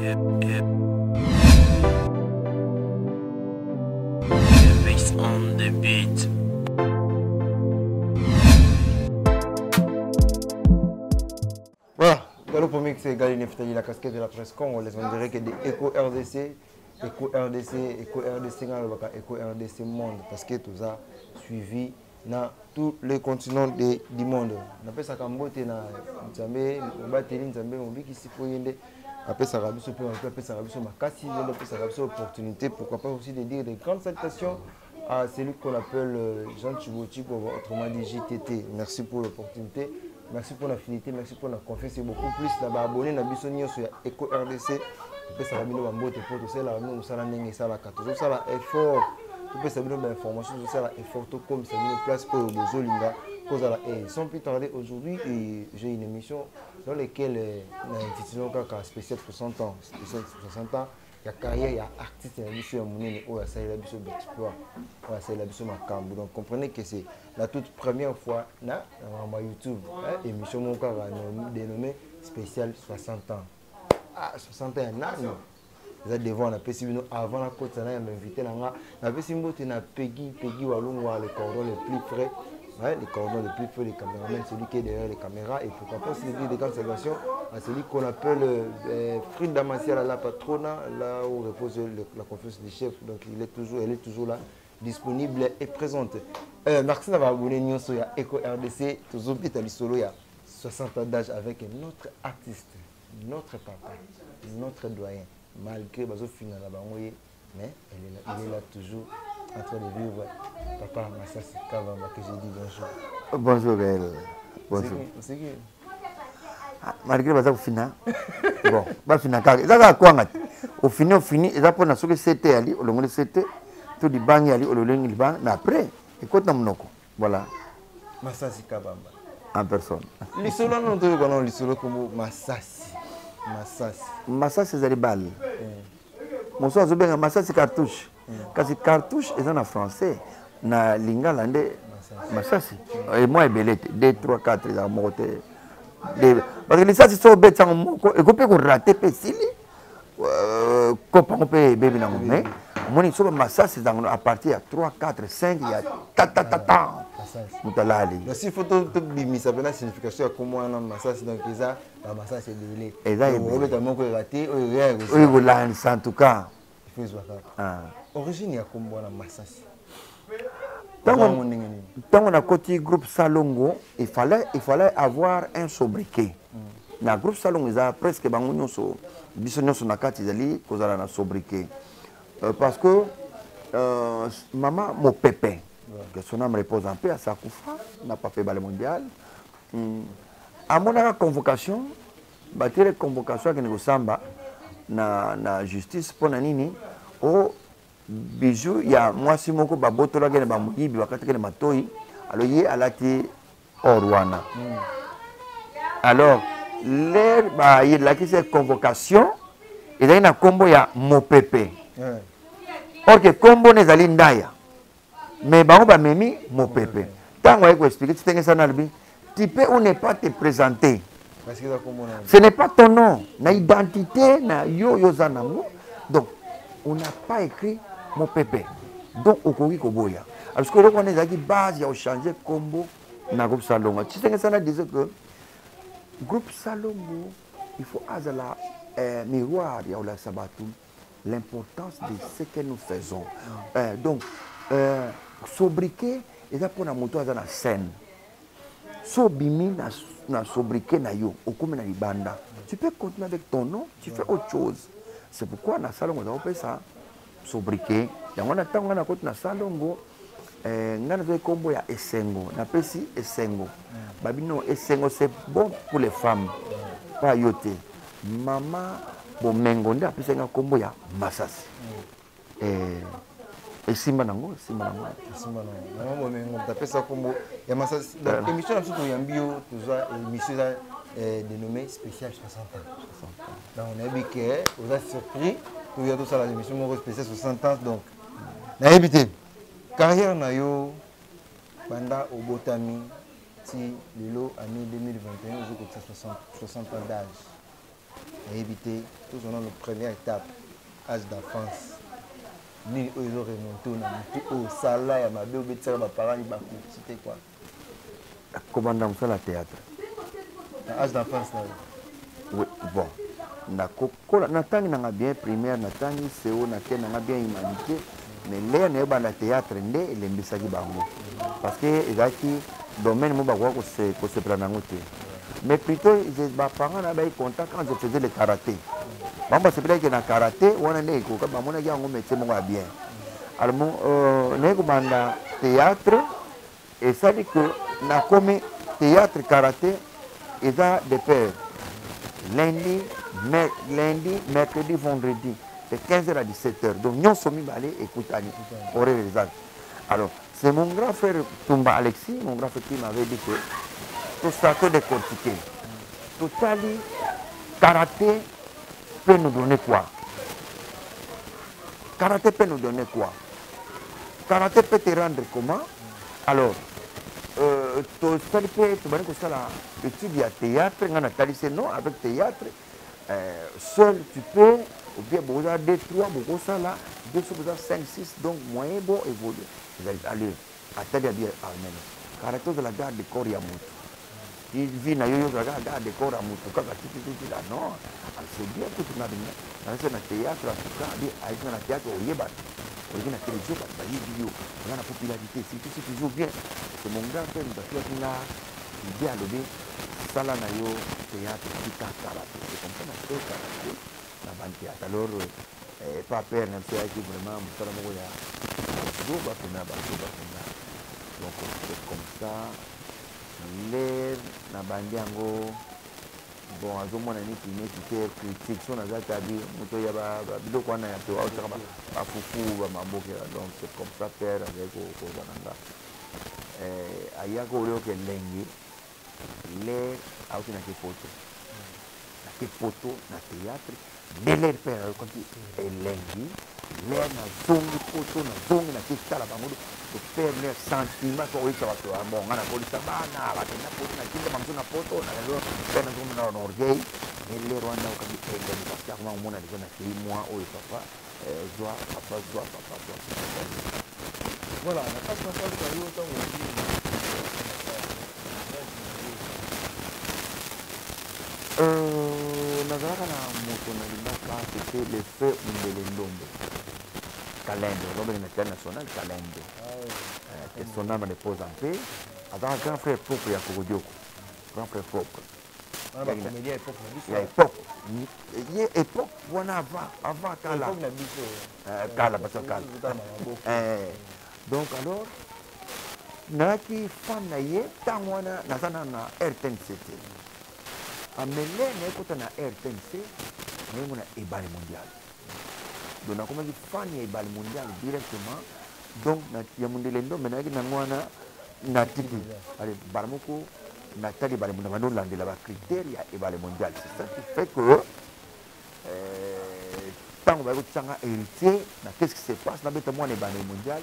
Based on the beat. Voilà, Gallo pour mixer Gali Neftali, la casquette de la presse congolaise. On dirait que des Eco RDC, Eco RDC, Eco RDC, Eco RDC monde, parce que tout ça suivi dans tous les continents du monde. On appelle ça Kambote, Nzambe, Mbateli, Nzambe, Mobiki, Sifoyende. Après ça, Rabiso peut appeler ça Rabiso Makassi, après ça, Rabiso opportunité, pourquoi pas aussi de dire des grandes salutations à celui qu'on appelle Jean Chibouti, autrement dit JTT. Merci pour l'opportunité, merci pour l'affinité, merci pour la confiance. C'est beaucoup plus là-bas abonné à Bissonio sur Eco RDC. Après ça, Rabino Bambote pour tout ça, là, nous, ça, nous, ça, la 14, ça, là, effort. Tu peux savoir l'information, ça, là, effort, comme ça, nous, place pour le Bozolinga. Sans plus tarder, aujourd'hui, j'ai une émission dans laquelle on a intitulé un spécial 60 ans. Spécial 60 ans, il y a carrière, il y a artiste, il y a mission, il y a mission d'exploit, il y a mission macambo. Donc comprenez que c'est la toute première fois dans YouTube, émission dénommée spécial 60 ans. Ah, 60 ans, non. Vous êtes devant, on a fait avant la côte, on a invité, on a fait Peggy Walungwa, le cordon le plus frais. Ouais, les cordons les plus feux, les caméramans, celui qui est derrière les caméras, et pourquoi pas aussi des grandes salvations à celui qu'on appelle Frid Damassia, la patrona, là où repose la confiance des chefs. Donc elle est toujours là, disponible et présente. Merci d'avoir abonné nous sur Eco RDC, toujours Vitali Solo, il y a 60 ans d'âge avec notre artiste, notre papa, notre doyen, malgré Bazo Fina là-bas, mais il est là toujours. En train de vivre, papa Massassi Kavamba, que j'ai dit bonjour. Bonjour, Gaël. Bonjour. C'est qui? Malgré que vous finissez, bon, vous finissez. Ça va quoi? Au fini, et après, on a ce que c'était ali, on a c'était, tout dit bang ali, on a le bang, mais après, écoute, on a voilà. Massassi Kavamba. En personne. Les solos, non, tu connais les solos comme Massassi. Massassi, c'est des balles. Mon soeur, c'est Massassi cartouche. Parce que cartouche est en français. Na lingala nde Massassi. Et moi et belette 2 3 4 za moté. Parce que les ça sont bêtes en moko et qu'on peut rater pesili. Copain on peut bébé na mais mon ils sont Massassi à partir de 3 4 5 il y a ta. Mutalali. Donc si photo te bimi ça veut la signification à comment on Massassi donc ça la Massassi c'est belé. Et ça est belé tellement que raté oui voilà en tout cas. Origine ya kombo na Massassi. Tant on a côté groupe Salongo, il fallait avoir un sobriquet. Na groupe Salongo ils a presque bangonyo so bisonyo so nakati zali kozala na sobriquet. Parce que maman mon pépé que son âme repose en paix à Sakoufa n'a pas fait balle mondial. À mon convocation, battre convocation que nous samba na justice pour nini au bijou il y a moi si moko baboto la gene ba muyibi wakati kene matoi alors yé alati orwana alors l'air ba yé la qui cette convocation et là na combo ya mopepe or que combo nezali ndaya mais ba ba memi mopepe tant on va expliquer tu ça nalbi tu peux ou ne pas te présenter parce que ce n'est pas ton nom na identité na yo zanango donc on n'a pas écrit mon pépé. Donc, au Kogi Koboya. Parce que on est à la base, il y a changé combo dans le groupe Salongo. Tu sais que ça disait que le groupe Salongo, il faut avoir miroir, il y a la sabatou, l'importance de ce que nous faisons. Donc, sobriquet, et ça pour la moto à la scène. Sobimi na sobriquet na yo, au comme na libanda. Tu peux continuer avec ton nom, tu fais autre chose. C'est pourquoi dans le salon, on a fait ça, sobriquet. Et on a tant qu'on a côté dans le salon, on a fait combo ya Essengo. On appelle si Essengo. Babino Essengo, c'est bon pour les femmes. Pas yoté. Maman, bon mengonde, après c'est un combo ya Massassi. Et Simba Nango, Simba Nango. Maman, bon mengonde, après ça combo ya Massassi. Donc l'émission là, surtout Yambio, toujours émission dénommée spécial 60 ans. Donc on a vu que vous êtes surpris. Tout tout ça, l'émission spéciale 60 ans. Donc, on a évité. Carrière na yo, Banda au Botami, si le lot année 2021, vous avez 60 ans d'âge. éviter tout ce la première étape âge d'enfance ni ils ont remonté au salaire ya mabe obetisa ba parents ba c'était quoi comment dans la théâtre âge d'enfance là oui bon natangi nanga bien primaire natangi CO natangi nanga bien humanité mais là ne ba na théâtre nde elembisaki bango parce que ezaki domaine mo ba ko se prendre ngote mais plutôt les parents là ils content quand je faisais le karaté bamba c'est peut-être que na karaté wana ne ko ka bamona ki yango métier mo bien alors ne ko banda théâtre et ça dit que na comme théâtre karaté ils ont des pères lundi, mercredi, vendredi, de 15h à 17h. Donc, nous sommes allés écouter les actes. Alors, c'est mon grand frère Toumba Alexis, mon grand frère qui m'avait dit que tout ça peut décortiquer. Totali, karaté peut nous donner quoi? Karaté peut nous donner quoi? Karaté peut te rendre comment? Alors, tu as l'étude à théâtre, non, avec théâtre, seul tu peux, ou bien vous avez 2, 3, beaucoup ça là, 2, 5, 6, donc moyen bon évoluer. Vous allez aller à télé bien Amen. Karaté de la garde de corps à moutou. Il vit dans la garde de corps à moutou. Quand tu là, non, c'est bien que tu n'as rien. Dans le théâtre, en tout cas, dans le théâtre, au Yébat. On a la télévision, on a la vidéo, on a la popularité, si tu joues bien. C'est mon grand frère, il a dit à l'obé, Salanayo, théâtre, karaté. C'est comme ça qu'on a fait karaté dans le théâtre. Alors, pas peur, même si c'est vraiment, donc c'est comme ça. Les Nabandiango. Bon, à ce moment là, il critique son azatabi, muto ya ba biloko wana ya to autre ba fufu ba mamboke donc c'est comme ça père avec au bananga ayako leo ke lengi les autre na ke photo na théâtre de leur père quand il lengi les na zongi photo na zongi na kitala bango to faire les sentiments ko isa wato bon ngana ko lisa bana ba tena photo na kinda mamzo na photo na leo pena zomi na orgueil mais les Rwanda ko bi ele parce que moi mona déjà na pays moi o papa papa voilà la passe pas ça yo to nazalaka na moto na limaka c'était le feu Mbele Kalendo, l'homme de l'État national, Kalendo. Et son âme repose en paix. Avec un grand frère propre, Yakoudjoko. Grand frère propre. Il y a époque. Il y a époque, on a avant Kala. Kala, parce que Kala. Donc alors, Naki Fanaye, Tangwana, Nazana na RTNCT. Amele, Nekota na RTNC, Nemona Ebale Mondial. Donc, on a dit fan ya ibal mondial directement. Donc, il y a mondial endo, mais il y a un titre. Allez, Barmoko, Nathalie ibal mondial, on a la critère ya ibal mondial. C'est ça qui fait que tant on va héritier, qu'est-ce qui se passe? On a besoin de ibal mondial,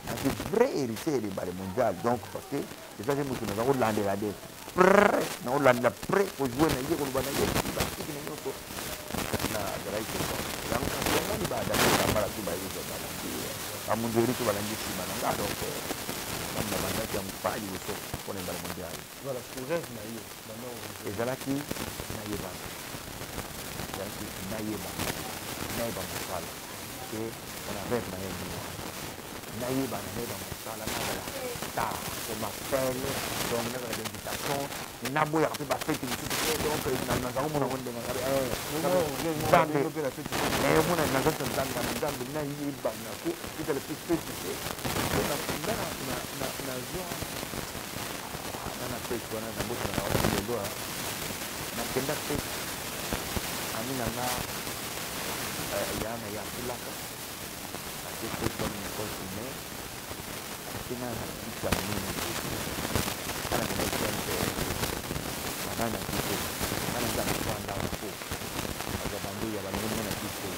un vrai héritier de ibal mondial. Donc, parce que c'est ça que nous avons landé la dette. Prêt, nous avons landé prêt pour jouer dans les jours. Baada ya mara tu bayi hizo bana amundiri tu bana ndisi bana ngado kama bana ya mpaji uso kone bana mondial voilà pour rêve na hiyo bana ezalaki na yeba na yeba msala ke ona rêve na yeba na yeba msala na la ta comme appel donc na la invitation na boya pe ba fête ni tout donc na za mo na wonde na ngare mona na zata nzambe na yeba na ko ita le plus petit na zo na pesa na bosa na watu na kenda pesa amina na yana ya kulaka na pesa ni konsume kina na kitu mimi kana kuna kitu mana kitu kana ndio kwanda hapo ajabandia bali na kitu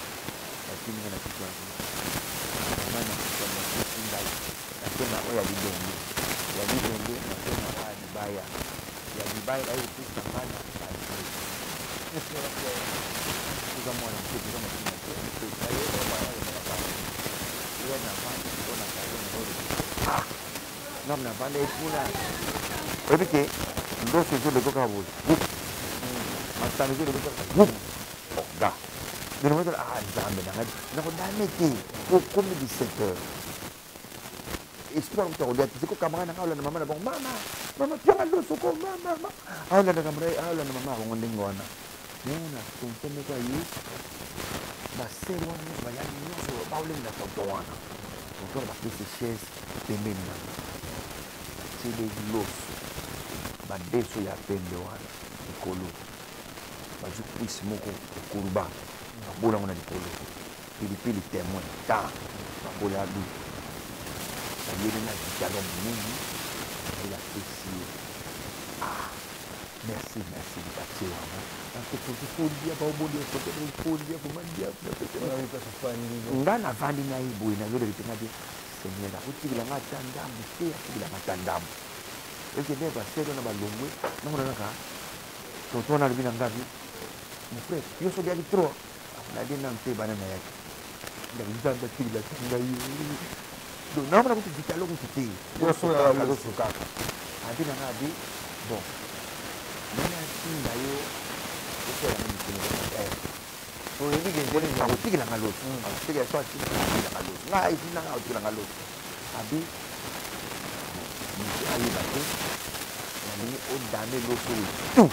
lakini na kitu mana kitu na kinda nasema oya bidongo ya bidongo nasema baya ya vibaya au pesa mana Nam na vale pula. Porque ndo se le toca bol. Mata ni le toca. Da. De no meter zambe na. Na ko dame ti. Ko comme 17h. Espero que olhar, se ko kamera na aula na mama na bong mama. Mama jangan lu suko mama. Aula na kamera, aula na mama ko ndingo ana. Nena, tunteme ko yi. Ba se wana ba ya ni so ba ule na to wana. To ba kisi chaise pembeni. De l'osso, ba deso ya pembe wana ikolo bazu kwisi moko kuruba babola ngona likolo pilipili témoin ta babola du bayeli na kitalo mungu ila kisi merci batie wana akotofolia baobolia fotofolia komandia nga na vandi na iboyi na yolo lipenga de Seigneur, utikila ngata ndambu te utikila ngata ndambu. Eke ne ba sero na balongwe na ngona naka. Toto na libina ngavi. Mon frère, yo so dia trop. Na dina mpe bana na yake. Nda bizamba tikila ngai. Do na mara kutika lo kutiti. Yo so ya lo suka. Adi na ngadi. Bon. Nina tinda yo. Eke ya mimi so ini gengene na utikila ngalo. Utikila so utikila ngalo. Ngai sina ngalo utikila ngalo. Abi ni ayi ba ko. Ni o dame lo so tu.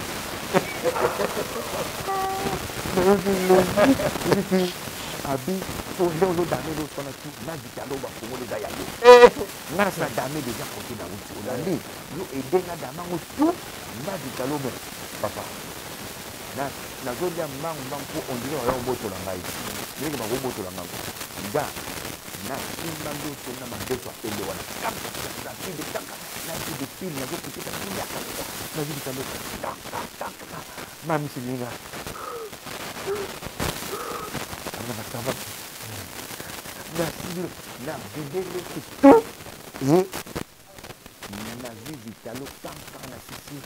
Abi so lo dame lo so na tu na ditalo ba ko le ya yo. Na sa dame de ja ko ti na uti. O dali yo edenga dama ngo tu na ditalo be papa. Na zodia mangu ko ondire wa mboto la ngai. Ndenge ba mboto la ngai. Nga na simba ndo so na mandeso apende wana. Na pide taka. Na pide pili na zote kita kinda. Na zidi kando. Tak. Mami sininga. Ana matamba. Na sidi na bidele tu. Na zizi talo tanka na sisi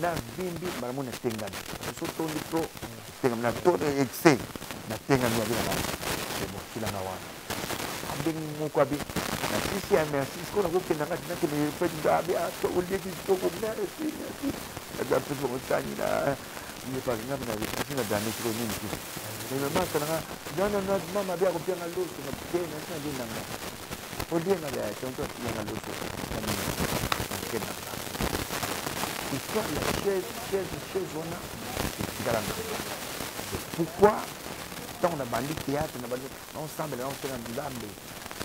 na bimbi maramona tengana so tondi pro tengana na to exe na tengana ya bila c'est bon kila na wana abeng moko abi na sisi ya merci ko na ko kenda ngati na kene pe ndabe ato ulie ki to ko na esi na pe ko tani na ni pa na na ni na dani ko ni ni ni mama kana na mama bia ko pia lo na tena na dina na ulie na ya tonto na lo histoire la chaise wana pourquoi tant on a bandi théâtre on a bandi ensemble on fait un ndambe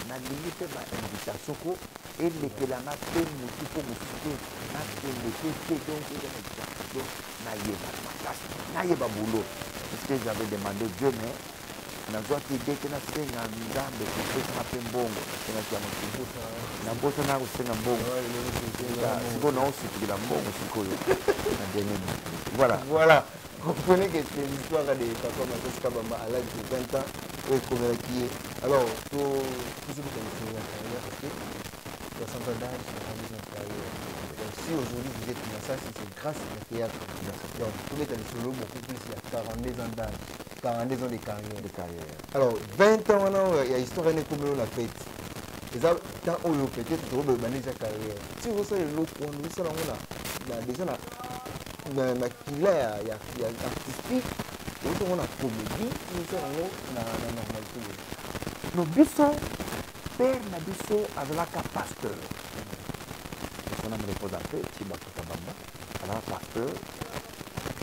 na limite ba invitation ko et les que la na pe mutu ko mutu na pe le donc na yeba boulot parce que j'avais demandé Dieu mais na zoati deke na senga ndambe ko pesa pe mbongo na kia motu na boto na kusenga mbongo siko na osikila mbongo siko na deneni voilà comprenez que c'est l'histoire de papa Matos Kabamba à l'âge de 20 ans et comme qui est alors tout ce que vous avez parce que 60 ans d'âge donc si aujourd'hui vous êtes dans ça c'est grâce au théâtre donc tous les temps solo beaucoup plus il y a 42 ans d'âge 42 ans de carrière. Alors, 20 ans, il y a une histoire comme la fête. Et ça, tant où peut-être tu vas mener sa carrière. Si vous savez l'autre, on nous dit là, déjà là, il y a artistique, on a comédie, nous sommes dans la normalité. Nous bisons, père na biso avec la pasteur. On a me repose un peu, tu vas tout abandonner. Alors, pasteur,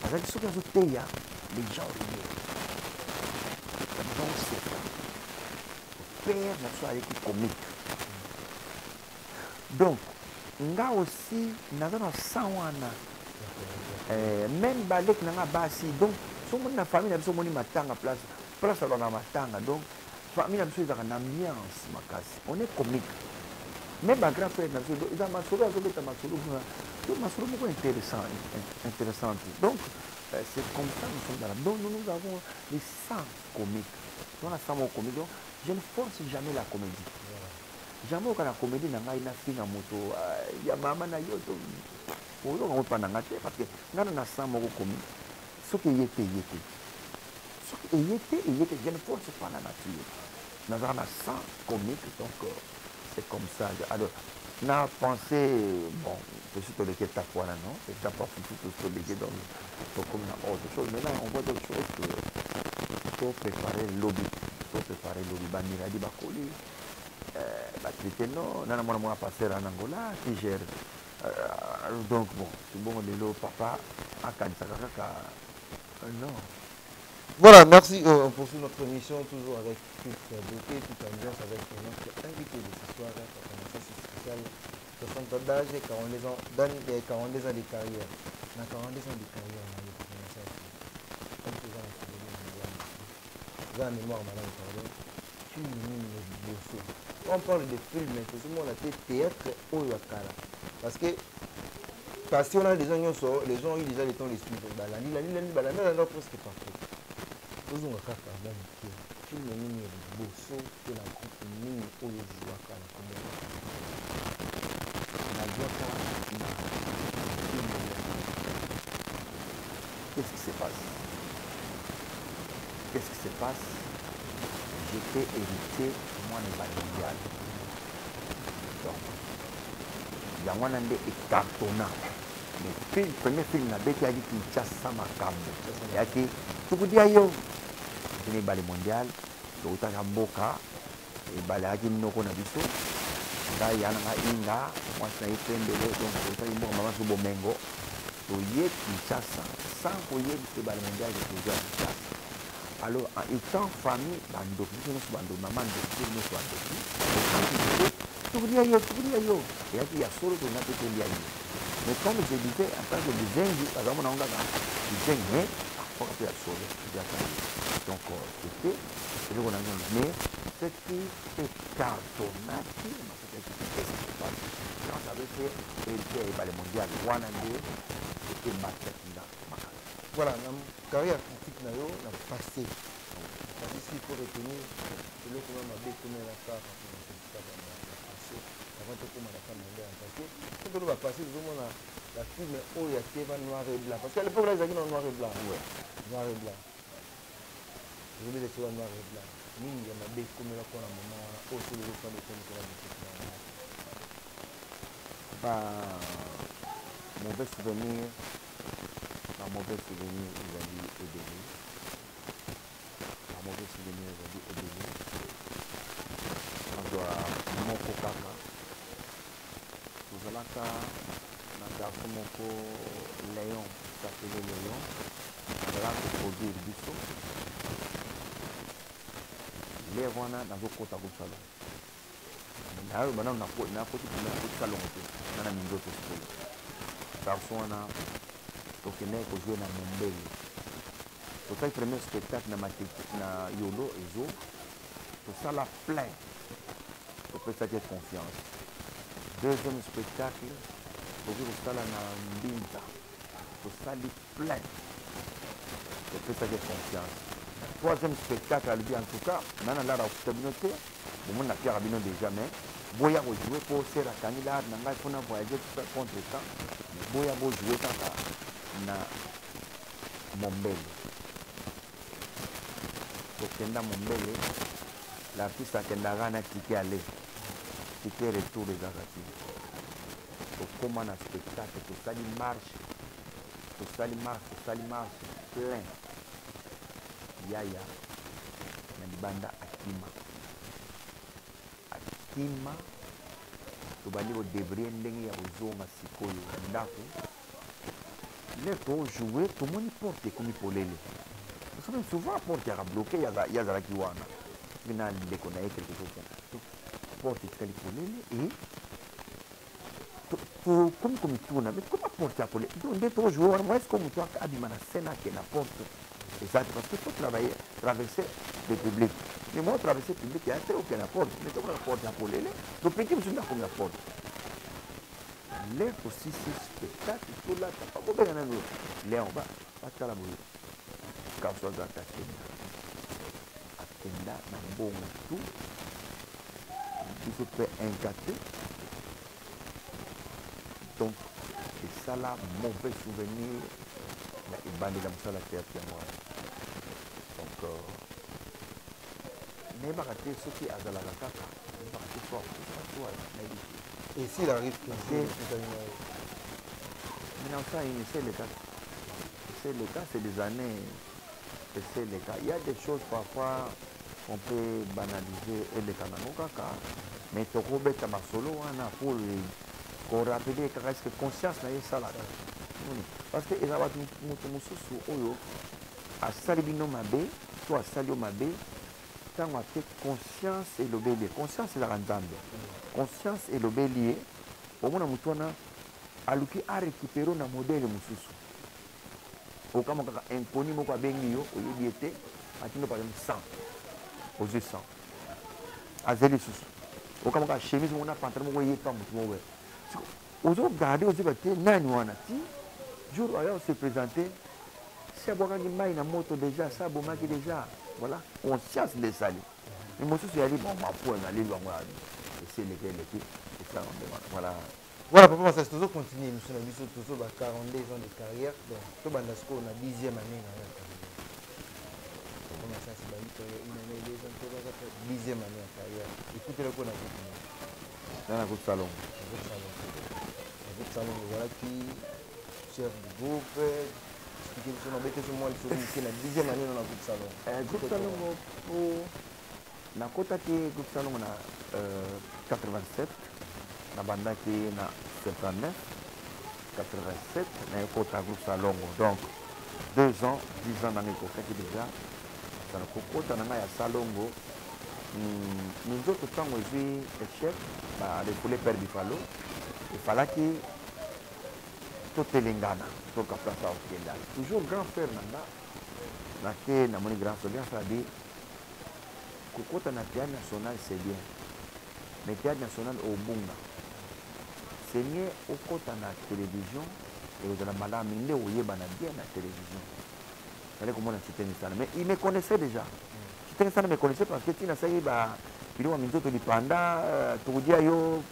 avec ce que vous payez, les gens père na so avec comique donc nga aussi naza na sawana même balek na nga basi donc so moni na famille na biso moni matanga place alors na matanga donc famille na biso ezaka na ambiance makasi on est comique même ba grand frère na biso eza masolo azobeta masolo donc masolo moko intéressante donc c'est comme ça nous sommes dans la donc nous avons les sens comiques on a sens comique donc je ne force jamais la comédie jamais quand la comédie n'a pas une moto ya mama na yo to oyo on pas na ngate parce que ngana na sens moko comique Ce qui était, il était. Ce qui était, il était. Je ne force pas la nature. Nous avons un sang comique, donc c'est comme ça. Alors, on a pensé, bon, je suis tombé à fois là, non? C'est pas pour tout tombé comme autre chose. Mais là, on voit d'autres choses que il faut préparer le lobby. Il faut préparer le lobby. Banira di Bakoli, Batrité, non, on a passé en Angola, qui gère. Donc, bon, c'est bon, le papa, à Kansakaka, non. Voilà, merci. On poursuit notre émission toujours avec toute beauté, toute ambiance avec notre invité de ce soir, c'est spécial, 60 ans d'âge et 42 ans, dans les 42 ans de carrière. On a 42 ans de carrière, on a commencé à faire. La mémoire, madame, pardon. Tu me bosso. On parle de films, mais c'est souvent la théâtre au Yakara. Parce que si on a des gens, les gens ont eu déjà le temps de suivre. Balani, presque parfait. Ozonga kaka bana te filme nini ya liboso mpe na groupe nini oyo ozwaka na komona nazwaka na filme ya Qu'est-ce qui se passe? Qu'est-ce qui se passe? J'étais héritier, moi, de la mondiale. Donc, il y a un des cartonnant. Mais le premier film, la bête a dit qu'il y a ça ma cam. Il y a qui, tout le monde dit, je n'ai mondial, je suis à Boka, et je suis à Nabiso. Il y a un moi, je suis donc je suis à Bomengo. Je suis Kinshasa, sans que je sois mondial, je suis à Kinshasa. Alors, en étant famille, bando, maman, tout le monde, et il y a solo que n'a pas lié. Mais comme je disais, en tant que design, par exemple, on a design, mais après, il y a solo, donc, c'était, c'est ce qu'on a dit, mais ce qui est cartonnage, qu'est-ce qui se passe? Quand ça veut dire, le mondial, c'était voilà, la carrière politique n'a pas passé. Parce que s'il faut retenir, c'est le qu'on a bétonné la carte pour passé. Avant de commencer à faire mon gars, parce que quand on va passer, nous avons la film où il y a Théva noir et blanc. Parce qu'à l'époque, là, ils avaient noir et blanc. Ouais, noir et blanc. Vous avez des choses noir et blanc. Nous, il y a des comme là qu'on a moment, autour de l'autre de temps qu'on a dit. Mauvais souvenir. Un mauvais souvenir, ils ont dit Ebélé. Un mauvais souvenir, ils ont dit Ebélé. On doit Moko Kaka. Vous allez un garçon Moko Léon, ça s'appelait Léon. On va produire du son. Les Rwanda dans vos côtes à vous salon. Maintenant, on a côté salon. On a mis d'autres choses. Garçon, on a. Donc, il y a joué dans Mombele. Donc, le premier spectacle na Yolo et Zo, tout ça la plein. Pour que ça ait confiance. Deuxième spectacle, pour que ça la Mbinta. Tout ça la plein. Pour que ça ait confiance. Troisième spectacle, en tout cas, maintenant là, la communauté, le monde n'a pas rabino déjà, mais Boya va jouer pour faire la candidat, n'a pas voyager contre le temps. Boya va jouer ça. Na Mombele. Tokenda Mombele, l'artiste akendaka na ticket aller, ticket retour des Azati. Tokoma na spectacle, tosali marche, plein. Yaya, na libanda Akima, tobandi ko débrouiller ndenge ya kozonga sikoyo ndako. Les gens jouent, tout le monde porte comme pour les. Parce que souvent, porte est bloqué, il y a la kiwana. Il y a des connaissances quelque chose. Porte est très pour les. Et comme tu tournes, mais comment porte à pour les? Donc, des trois joueurs, moi, est-ce que tu as abîmé la scène qui est la porte? Et ça, parce qu'il faut travailler, traverser le public. Mais moi, traverser le public, il y a très aucun porte. Mais comment la porte à pour les? Donc, petit, je ne sais pas comment la porte. Les aussi ces spectacles, tout là, t'as pas besoin de les on va pas te la bouille. Quand ça doit t'attendre, attendre dans bon tout, il se fait incater. Donc, c'est ça là, mauvais souvenir Il bandit comme ça la théâtre moi. Donc, mais il va rater ce qui est à la caca. Il va rater fort. Et s'il arrive que maintenant, ça, c'est le cas. C'est le cas, c'est des années. C'est le cas. Il y a des choses parfois qu'on peut banaliser et les canaux, mais tu as ma solo pour rappeler que conscience n'a pas ça. Parce que il y a des choses à salibino mabe, soit salio mabe, quand on a conscience et l'obélier. Conscience est la rendande. Conscience et l'obélier, au moins on a récupéré un modèle mususu. Au cas où on a inconnu mon cabengio, au lieu d'être, à qui nous parlons 100. Aux 100. À zéro sous. Au cas où on a chemise, on a pantalon, on a pas mon ouais. Aux autres garder aux autres nani wana ti jour où se présenter c'est bon quand il m'a une moto déjà ça bon maki déjà voilà conscience de ça mais moi je aller bon ma foi aller loin c'est lequel voilà voilà papa ça toujours continuer nous sommes habitués toujours à 42 ans de carrière donc tout bandasco on a 10e année dans la carrière comment ça c'est une année 2 ans tout ça 10e année de carrière écoutez le qu'on a fait dans la groupe salon salon voilà qui chef du groupe qui sont embêtés sur moi qui la 10e année dans le groupe salon groupe salon pour na kota qui groupe salon on a 87 na banda qui na 79 87 na kota groupe salon donc 2 ans 10 ans dans les coca qui déjà ça le kota na ya salongo nous autres temps où j'ai échec bah les poulet perdre du fallo il fallait que tout est lingana tout capta ça au toujours grand frère nanga na ke na moni grand frère ça dit kokota na théâtre national c'est bien mais théâtre national au bunga c'est mieux au kota na télévision et au la madame il est au yeba na bien na télévision fallait comment on cité ça mais il me connaissait déjà cité ça me connaissait parce que tu n'as sais ba il wa minzoto lipanda tudia yo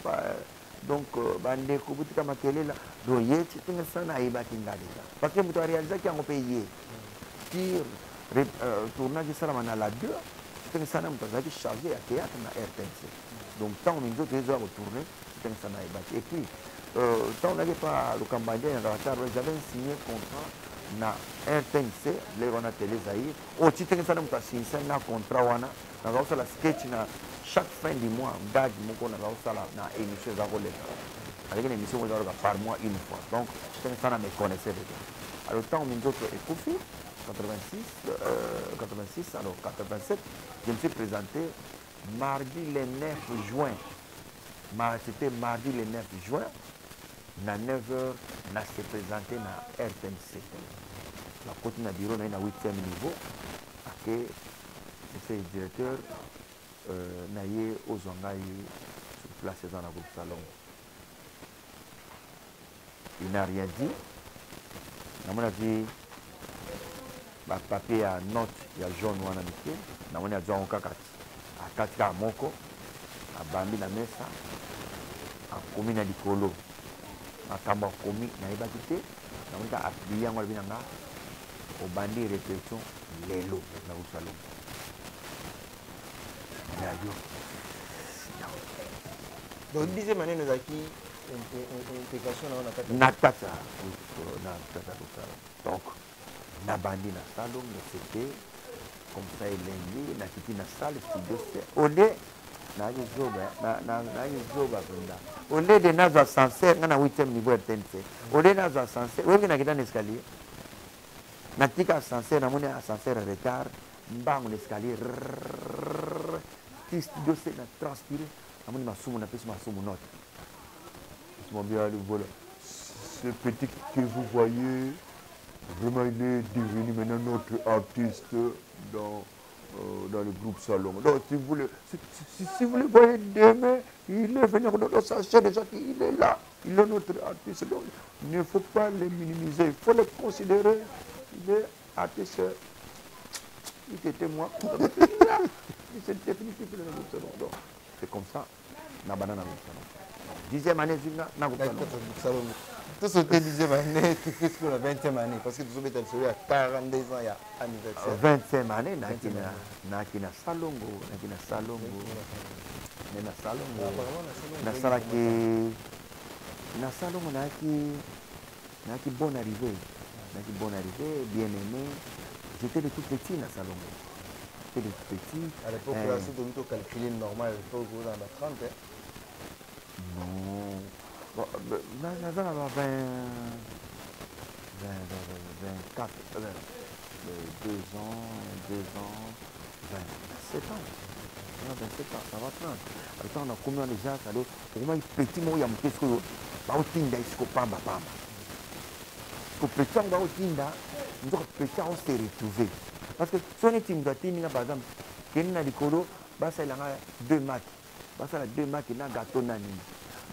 donc bande kubutika makelela do yeti tinga sana ibaki ngalika parce que muto réaliser qui a payé tire tournage ça na la 2 tinga sana muto zaki chargé à théâtre na RTNC donc tant minzoto les heures retourner tinga sana ibaki et puis tant on n'avait pas le Cambodgien j'avais signé contrat na RTNC les on a télé zaïr au tinga sana muto signé na contrat wana na la sketch na chaque fin du mois, gage mon na émission avec une émission par mois une fois. Donc, ça me connaissait déjà. Alors, tant que nous autres écoutés, 86, alors 87, je me suis présenté mardi le 9 juin. C'était mardi le 9 juin, à 9h, on s'est présenté à RTNC. La côte na bureau, on a 8e niveau. Et c'est le directeur. Naye aux Zangaï sur place dans la groupe salon. Il n'a rien dit. À mon avis, le papier à note, il y a jaune ou un amitié. À mon avis, il y a un kakati. À Katika Moko, à Bambi la Mesa, à Komi na Dikolo, à Tamba Komi na Ibakite, à mon avis, à Biyan Walbinanga, au Bandi répétition, Lelo, dans la groupe salon. Donc, 10e année, nous avons une intégration dans donc, na bandi na salon, c'était comme ça, il est na kiti na salle, studio, au lieu au lieu de nazo ascenseur, on a 8e niveau RTNC. Au lieu de nazo ascenseur, où est-ce qu'on a un escalier? Na tika ascenseur, na moni ascenseur en retard, mbang l'escalier. Studio c'est na transpiré à mon masumu na pesi masumu note voilà ce petit que vous voyez vraiment il est devenu maintenant notre artiste dans le groupe salon donc si vous le voyez demain il est venu dans sa chaîne déjà il est là il est notre artiste donc il ne faut pas le minimiser il faut le considérer il est artiste il était moi c'est définitif le groupe salon donc c'est comme ça na banana salon 10e année na groupe salon Tout ce que disait année, tout ce que la 20e année, parce que tout ce que tu as 42 ans, il y a anniversaire. 20e année, na Salongo, na Salongo. Na Salongo. Na Salongo, na bonne arrivée. Bonne arrivée, bien aimé. J'étais de tout petit na Salongo. J'étais de tout petit. À l'époque, la suite de calculer normal, il faut que vous en 30. Non. Bon, là, 24, 2 ans, 27 ans. 27 ans, ça va 30. Alors, on a combien déjà, ça doit, pour moi, petit mot, il y a un petit peu, bah, au tinda, il se copa, bah, pamba. Parce que petit, on va au tinda, nous, petit, on s'est retrouvé. Parce que, si on est timide, par exemple, qu'il y a des colos, bah, ça, il y a 2 matchs. Bah, ça, il y a 2 matchs, il y a un gâteau,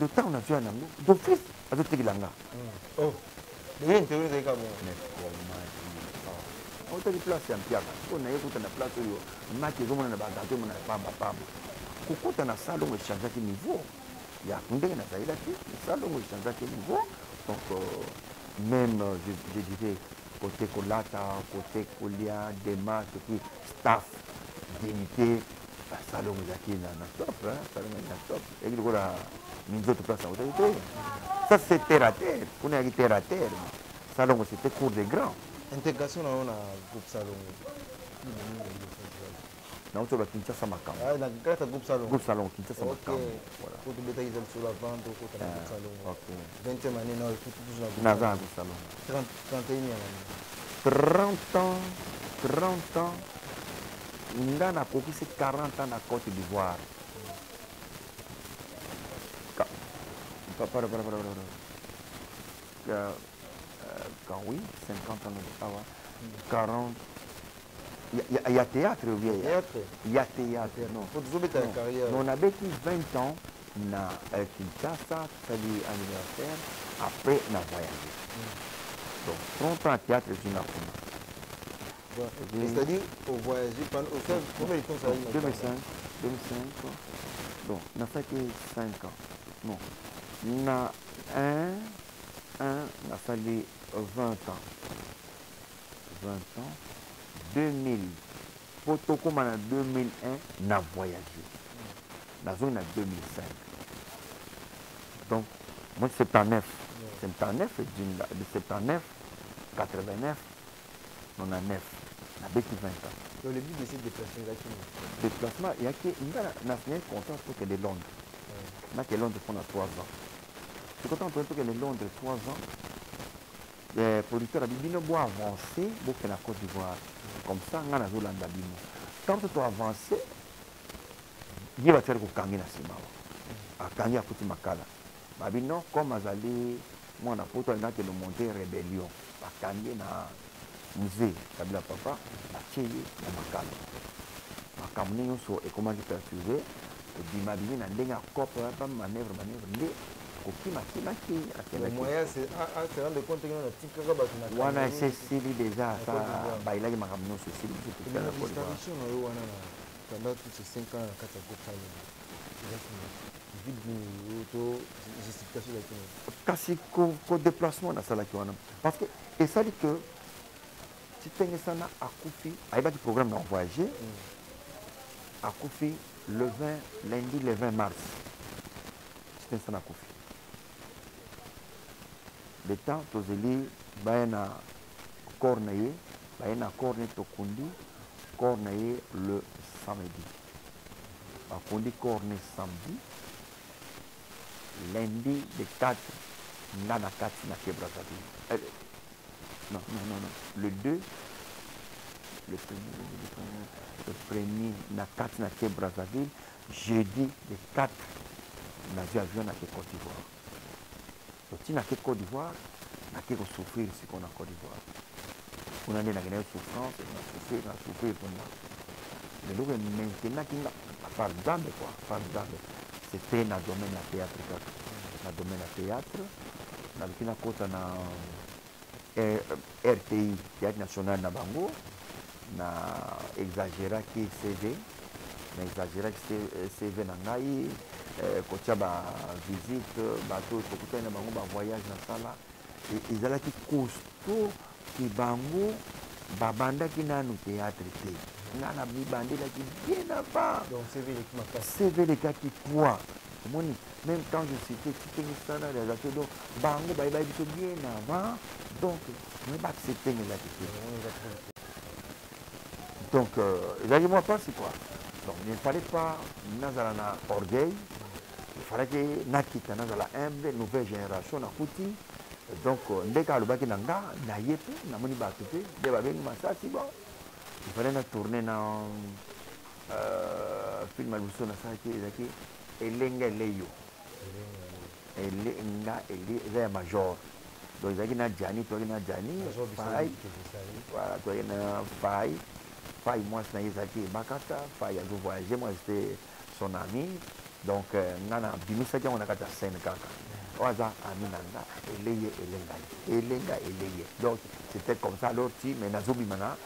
de temps on a vu un amour, de fils, à d'autres qui l'ont. Oh, il y a une théorie de Gabon. Mais comment on a des places en pierre. On a eu une place où on a dit que on a gâté, on a pas. Quand on a salon, on change de niveau. Il y a un peu de salon, on change de niveau. Donc, même, je dirais, côté Colata, côté Colia, démarche, puis staff, dignité, salon, on a top, salon, on a top. Et il y a une autre place à l'autorité. Ça, c'est terre à terre. On a dit terre à terre. Salon, c'était cours des grands. Intégration dans le groupe salon. Non, tu vas Kinshasa Makam. Ah, dans le groupe salon. Groupe salon, Kinshasa Makam. Voilà. Pour te mettre sur la vente, au côté du groupe salon. Ok. 20e année, non, il faut toujours dans le groupe salon. 31e année. 30 ans. 30 ans. On a copié 40 ans à Côte d'Ivoire. Quand oui, 50 ans de Tawa. 40. Il y a théâtre, ou bien il y a théâtre. Non. On a vécu 20 ans na Kinshasa, c'est l'anniversaire, après on a voyagé. Donc 30 ans à théâtre, je n'ai pas. C'est-à-dire, au voyage, combien de temps ça a eu 2005. Donc, on a fait 5 ans. Non. On a on a fallu 20 ans. 20 ans. 2000. Pour comme en 2001, on a voyagé. La zone a 2005. Donc, moi, 79. 79, de 79, 89, on a 9. On a vécu 20 ans. Donc, le but de ces déplacements, déplacement, il y a un contrat pour que les Londres. Il y a que Londres pendant 3 ans. C'est content pour que les Londres 3 ans. Les producteurs ont avancé pour faire la Côte d'Ivoire. Comme ça, on a Zolanda Bino. Quand tu as avancé, il va faire que Kangi na Sima. A Kangi a Kuti Makala. Babino, comme Azali, moi, on a pu le monter rébellion. A Kangi na musée, Kabila Papa, a Tchéli, na Makala. A Kamuni Yoso, et comment je perturbé, et Bimabini na Ndenga Kope, pas manœuvre, le moyen, c'est à rendre compte que nous avons un petit peu de on a Cécile déjà, ça, il a dit que Cécile, c'est la disparition pendant tous ces 5 ans à Katagota. Kasi ko déplacement dans ça parce que et ça dit que si tu as ça à Koufi, il y a du programme de voyager à Koufi le 20 lundi le 20 mars. Si tu as ça à Koufi. Le temps tozeli bayana cornaye bayana corne tokundi cornaye le samedi. Bakundi corne samedi. Lundi de 4 nana 4 na Brazzaville. Non. Le 2 le premier na 4 na Brazzaville. Jeudi de 4 na avion na Côte d'Ivoire. Si on a Côte d'Ivoire, on a souffrir ce qu'on a Côte d'Ivoire. On a une souffrance, on a souffrir pour nous. Mais donc maintenant, par exemple, c'était dans le domaine du théâtre. Dans le domaine du théâtre, dans le RTI, Théâtre National de Bango, on a exagéré qui CV, on a exagéré CV Nangaï. Quand tu as une visite, bateau, il faut que tu aies un voyage dans ça là. ezalaki costaud ke bango babandaki nanu théâtre te nga na mibandelaki bien avant Donc CV lekaki poids omoni même quand je citais kitenge standard ezalaki donc bango bayebai biso bien avant donc moyeba acceptenge ezalaki te donc ezalaki mwa mpasi quoi donc il ne fallait pas nazala na orgueil il fallait que nakita nazala humble nouvelle génération nakuti donc ndeke alobaki na nga na ye mpe namoni bato mpe nde babengi masasi bon il fallait na tourner na film ya liboso nasalaki ezalaki elenga eleyo elenga eza ya major donc ezalaki na jani toyaki na jani fai voilà toyaki na fai mwasi na ye ezalaki makata fai azo voyage moi j'étais son ami donc nga na bimisaki yango na kati ya scène kaka oyo aza ami na nga eleye elenga eleye donc c'était comme ça alors ti mais nazobima na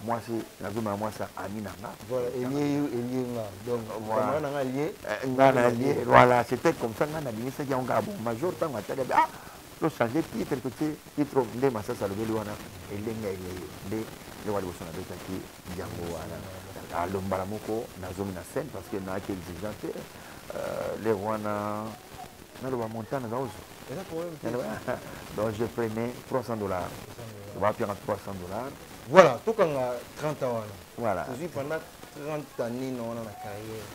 mwasi nazomona mwasi ami na nga voilà elie nga donc voilà na nga lié nga na lié voilà c'était comme ça nga na bimisaki yango kaka bon major ntango atali ah to changer titre totie titre nde masasi alobeli wana elenga eleye nde wa liboso nabetaki yango wana alombala moko nazomi na scène parce que naaki exigent te les wana naloba montana za ozo donc je prenais $300 bapianga $300 voilà tokanga 30 ans wana voilà tozwi pendant 30 ans nini wana na carrière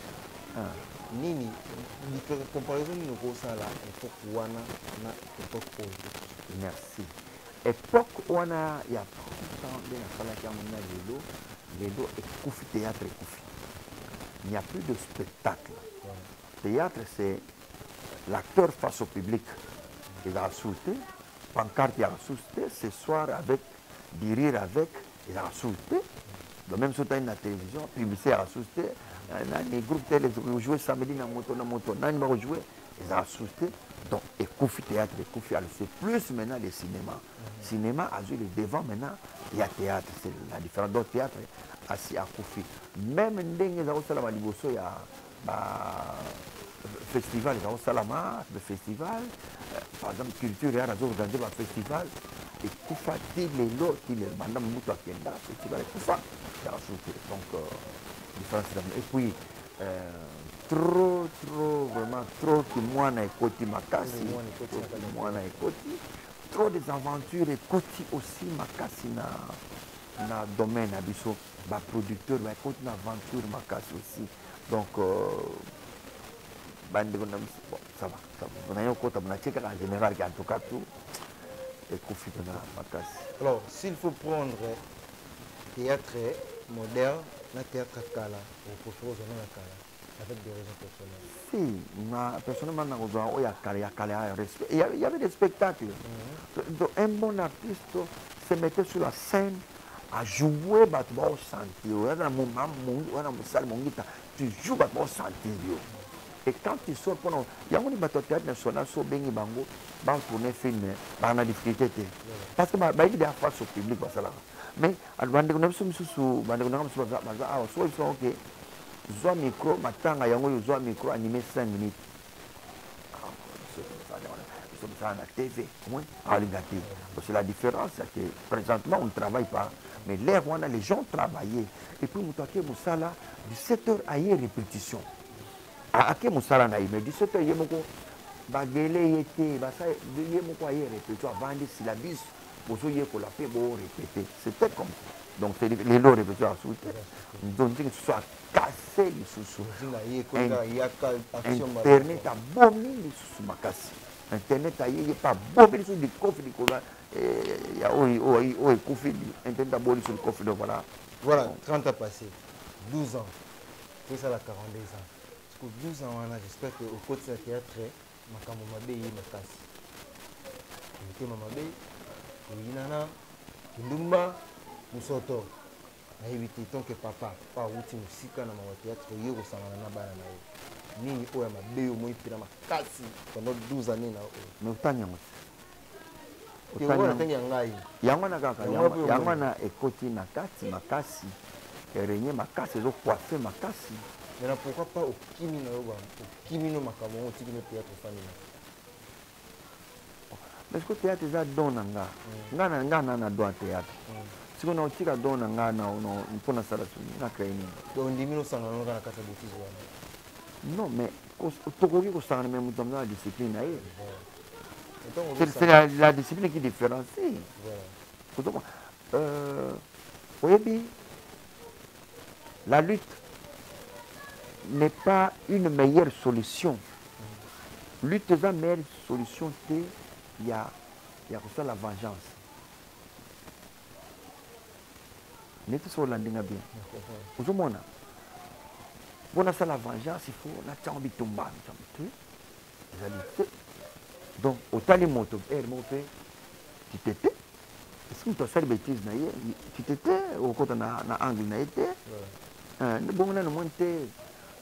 nini comparaison nini okosala époque wana na époque oyo merci époque wana ya 30 ans nde nasalaki yango na lelo ekufi théâtre ekufi il n'y a plus de spectacle théâtre c'est l'acteur face au public il a insulté pancarte il a insulté ce soir avec du rire avec il a insulté donc même sur la télévision publicité a insulté les groupes télé jouer samedi na moto nani va jouer ils ont insulté donc ekufi théâtre ekufi alors c'est plus maintenant le cinéma a joué le devant maintenant il y a théâtre c'est la différence donc théâtre asi akufi même ndenge eza kosalama liboso ya festival eza kosalama le festival par exemple culture ya nazoorganize bafestival ekufa ti lelo banda mobutu akenda festival ekufa ya kasuki donc différence et puis trop vraiment trop ki mwana ekoti makasi mwana ekoti trop des aventures ekoti aussi makasi na domaine na biso baproducteur baekoti na aventure makasi aussi donc bandeko na biso bon ça va nayo kota bonatie kaka en général en tout cas tout ekufi mpena makasi. Alors s'il faut prendre théâtre moderne na théâtre kala opréféré ozana na kala avec des raisons personnelles? Si, personnellement, il y avait des spectacles. Donc, un bon artiste se mettait sur la scène à jouer, tu joues, et quand tu sors, il y a un théâtre national, il tourner film, il y a des difficultés. Parce que il y a des face au public. Mais, zwa micro matanga yango yo zwa micro animé 5 minutes ça na TV c'est la différence c'est que présentement on ne travaille pas mais l'air on a les gens travaillaient et puis mutake musala 17h à y répétition ake musala na mais 17h yemoko bagele yete basa yemoko aye répétition avant des syllabes bozo yekola pe bo répéter c'était comme donc c'est les lots répétitions à souter donc que ce soit cassé les sous internet a bombé les sous makasi internet a yé pas bombé les sous du coffre du cola il y a oh coffre internet a bombé sur le coffre donc voilà 30 ans passés 12 ans c'est ça la 42 ans parce que 12 ans j'espère que au côté de théâtre makambo mabe yi makasi ke mama be yinana ndumba musoto nayebi te tant que papa pa wuti musika na mawa théâtre ye kosangana na bana na ye nini oyo mabe yo moi mpena makasi pendant 12 années na oyo mais otanya mo otanya ngai yango na kaka yango na ekoti na kati makasi renye makasi zo coiffer makasi mais pourquoi pas au kimi na yo ba au kimi no makambo otiki no théâtre famille Parce que le théâtre est don nanga. Nga na don théâtre. Si on a aussi la don nanga na pour na sala na créer ni. Donc on dit nous ça on a carte bêtise. Non mais tokoki ko sanga même dans la discipline aye. C'est la discipline qui différencie. Oui, la lutte n'est pas une meilleure solution. Lutte est la meilleure solution, il y a ça la vengeance. N'est-ce pas la bien? Vous comprenez? Pour ça la vengeance, il faut la chambre tomba, donc autant les motos, tu t'étais. Est-ce que tu as fait des bêtises? Tu t'étais au côté na angle na été. Bon na monter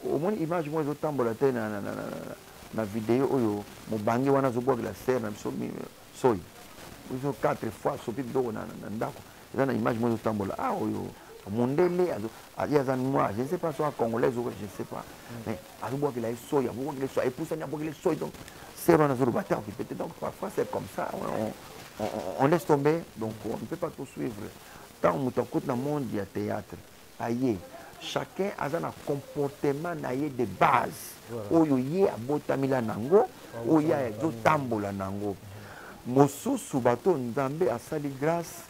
au moins image moi je tambola na vidéo oyo mo bangi wana zo boire la serre na soy. Ils ont 4 fois sopi do na ndako. Ils na image moi zo tambola oyo mondele azo moi je ne sais pas soit congolais ou je ne sais pas. Mais azo boire la soy, azo boire la soy et pour ça na boire la soy donc c'est on a zo battre qui peut donc parfois c'est comme ça on laisse tomber donc on ne peut pas tout suivre. Tant on t'écoute dans le monde du théâtre. Aïe. Chacun a un comportement de base. Oyo ye abotamila nango, oyo ya zo tambola nango. Mosusu bato nzambe asali grâce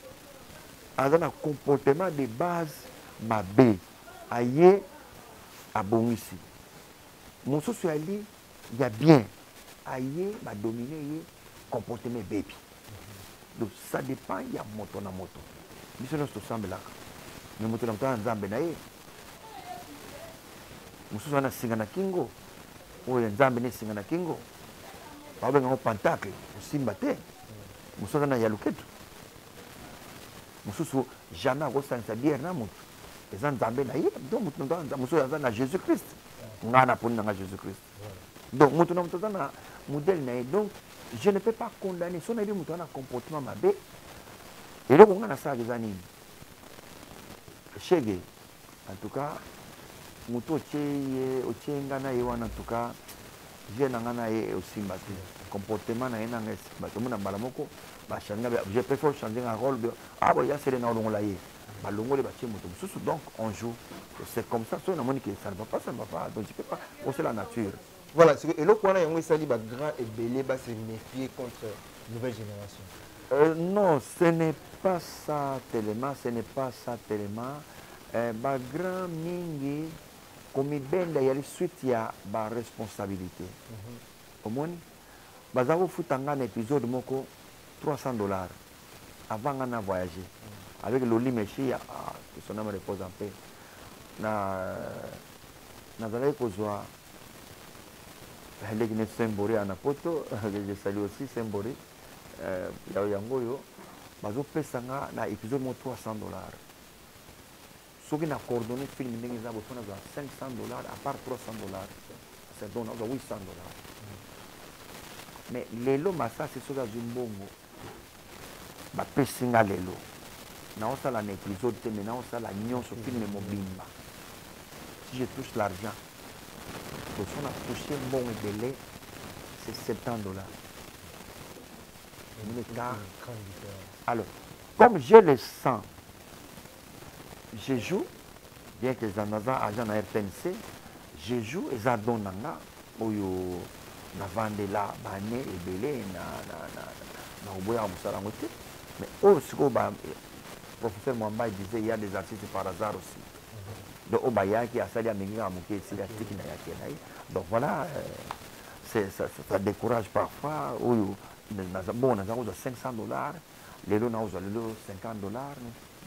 a un comportement de base mabe. Aye abongisi. Mosusu ali ya bien. Aye ba dominer ye comportement baby. Donc ça dépend ya moto na moto. Biso no semble là. Mais moto na moto nzambe na ye. Mususu ana singa na kingo oyo nzambe ne singa na kingo babenga ngo pentacle simba te mususu ana ya luketu mususu jamais akosanisa bière na mutu eza nzambe na ye donc mutu mususu aza na Jésus Christ nga na poni na Jésus Christ donc mutu na mutu aza na modèle na ye donc je ne peux pas condamner so na yebi mutu ana comportement mabe eloko nga na sala eza nini chege en tout cas mutu ochenga na ye wana en tout cas je nanga na ye osimba te comportement na ye nanga esimba te omona mbala moko bachanga je préfère changer un rôle bon ya sele na olongola ye balongole batie moto mosusu donc on joue c'est comme ça so namoni que ça ne va pas donc tu peux pas c'est la nature. Voilà, c'est que eloko wana yango esali ba grand ebele ba se méfier contre nouvelle génération. Non, ce n'est pas ça tellement, ba grand mingi comme benda ya suite ya ba responsabilité. Omoni bazako futanga na épisode moko $300 avant ngana voyager avec Loli Meshi que son âme repose en paix na zalaki kozwa heleki ne Sembori ana poto je salue aussi Sembori ya yango yo bazopesanga na épisode mo $300 soki na coordonné film ndenge eza bofona za $500 à part $300 c'est donc $800 mais lelo masasi soki azwi mbongo bapesinga lelo naosala na épisode te mais naosala nyonso film mobimba si je touche l'argent bosona touché mbongo ebele c'est $70. Alors comme je le sens je joue, bien que j'ai un agent à RTNC, je joue et ça donne un na vendre là, bané et belé, na oboya musarangote. Mais aussi, le professeur Mwamba disait il y a des artistes par hasard aussi. Donc, Obaya qui a sali à Menga Mouké, c'est l'artiste qui n'a pas. Donc voilà, ça décourage parfois. Bon, on a $500, les lots, on a $50.